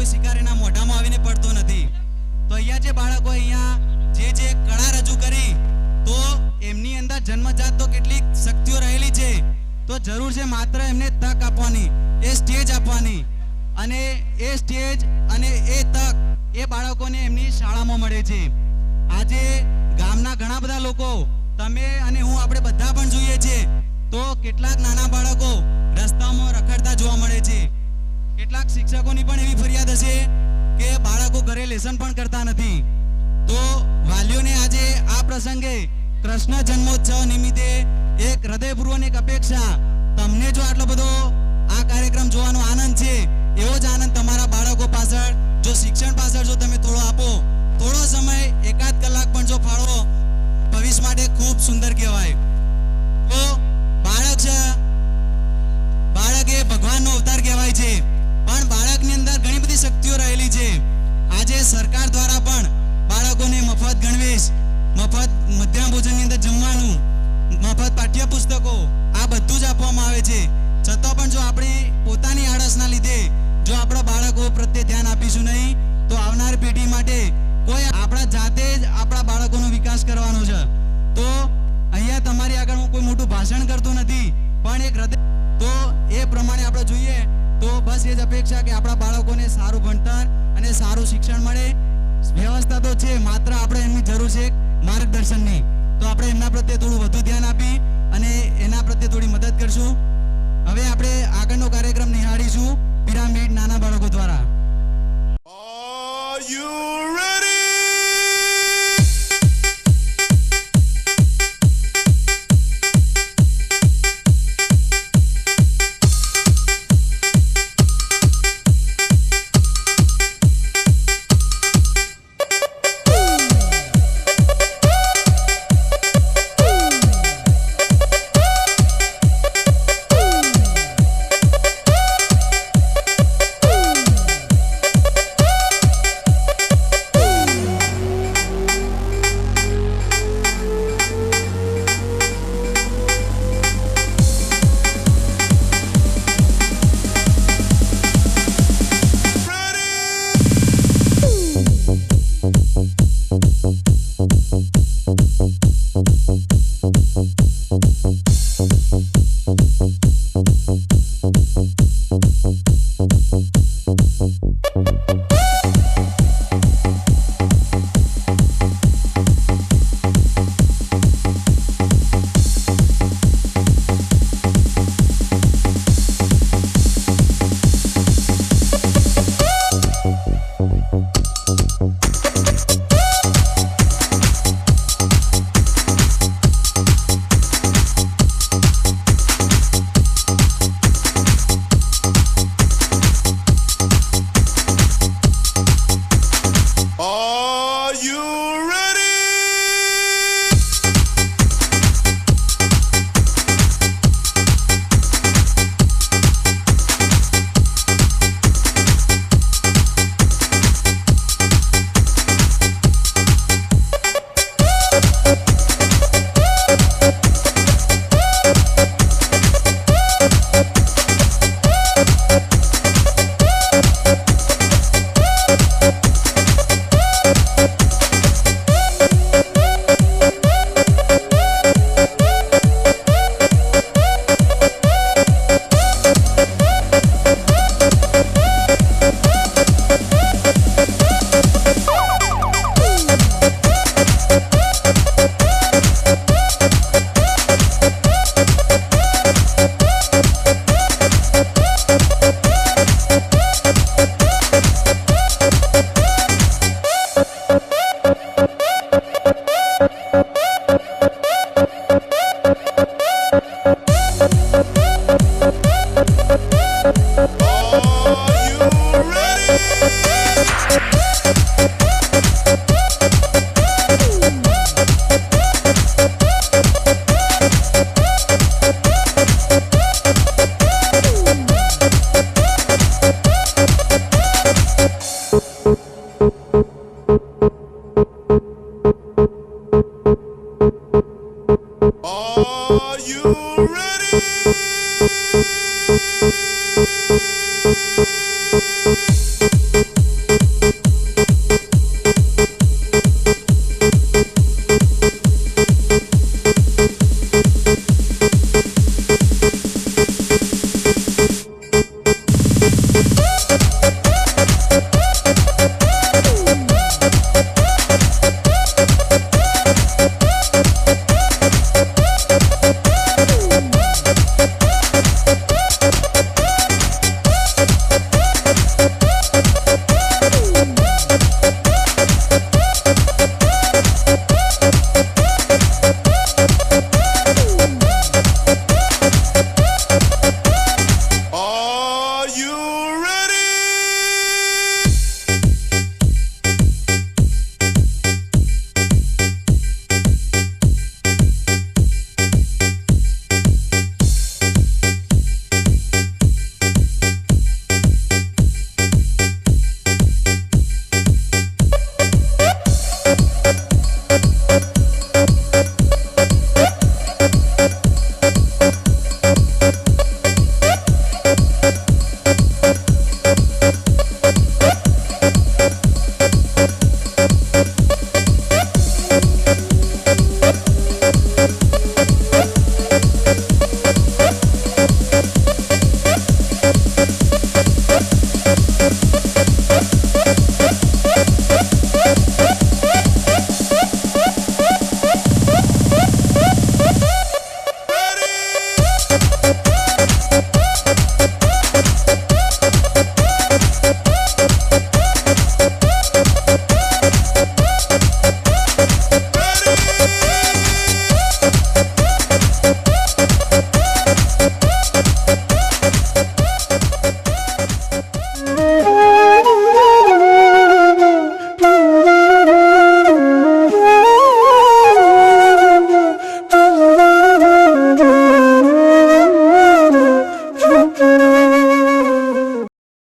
કોઈ શિકાર એના મોઢામાં આવીને પડતો નથી. તો અહીંયા જે બાળકો અહીંયા જે કળા રજૂ કરી, તો એમની અંદર જન્મજાત તો કેટલીક શક્તિઓ રહેલી છે. તો જરૂર છે માત્ર એમને તક આપવાની, એ સ્ટેજ આપવાની, અને એ સ્ટેજ અને એ તક એ બાળકોને એમની શાળામાં મળે છે. આજે ગામના ઘણા બધા લોકો, તમે અને હું, આપણે બધા પણ જોઈએ છીએ તો કેટલાક નાના બાળકો રસ્તામાં રખડતા જોવા મળે છે. કેટલાક શિક્ષકોની પણ એવી ફરિયાદ હશે કે બાળકો ઘરે લેસન પણ કરતા નથી. તો વાલીઓને આજે આ પ્રસંગે કૃષ્ણ જન્મોત્સવ નિમિત્તે એક હૃદયપૂર્વક એક અપેક્ષા, તમને જો આટલો બધો આ કાર્યક્રમ જોવાનો આનંદ છે, એવો જ આનંદ તમારા બાળકો પાછળ, જો શિક્ષણ પાછળ જો તમે થોડો આપો, થોડો સમય, એકાદ કલાક પણ જો ફાળવો, ભવિષ્ય માટે ખૂબ સુંદર કહેવાય. તો બાળક છે, બાળક એ ભગવાનનો અવતાર કહેવાય છે, પણ બાળકની અંદર ઘણી બધી શક્તિઓ રહેલી છે. આજે સરકાર દ્વારા પણ બાળકોને મફત ગણવેશ, મફત મધ્યાહન ભોજનની અંદર જમવાનું, મફત પાઠ્યપુસ્તકો, આ બધું જ આપવામાં આવે છે. છતાં પણ જો આપણે પોતાની આળસના લીધે જો આપણા બાળકો પ્રત્યે ધ્યાન આપીશું નહીં, તો આવનાર પેઢી માટે કોઈ આપણા જાતે જ આપણા બાળકોનો વિકાસ કરવાનો છે. તો અહીંયા તમારી આગળ હું કોઈ મોટું ભાષણ કરતો નથી, પણ એક હૃદય, તો એ પ્રમાણે આપણે જોઈએ તો બસ એ જ અપેક્ષા કે આપણા બાળકોને સારું ભણતર અને સારું શિક્ષણ મળે. વ્યવસ્થા તો છે, માત્ર આપણે એમની જરૂર છે માર્ગદર્શનની. તો આપણે એમના પ્રત્યે થોડું વધુ ધ્યાન આપી અને એના પ્રત્યે થોડી મદદ કરશું. હવે આપણે આગળનો કાર્યક્રમ નિહાળીશું પિરામિડ નાના બાળકો દ્વારા.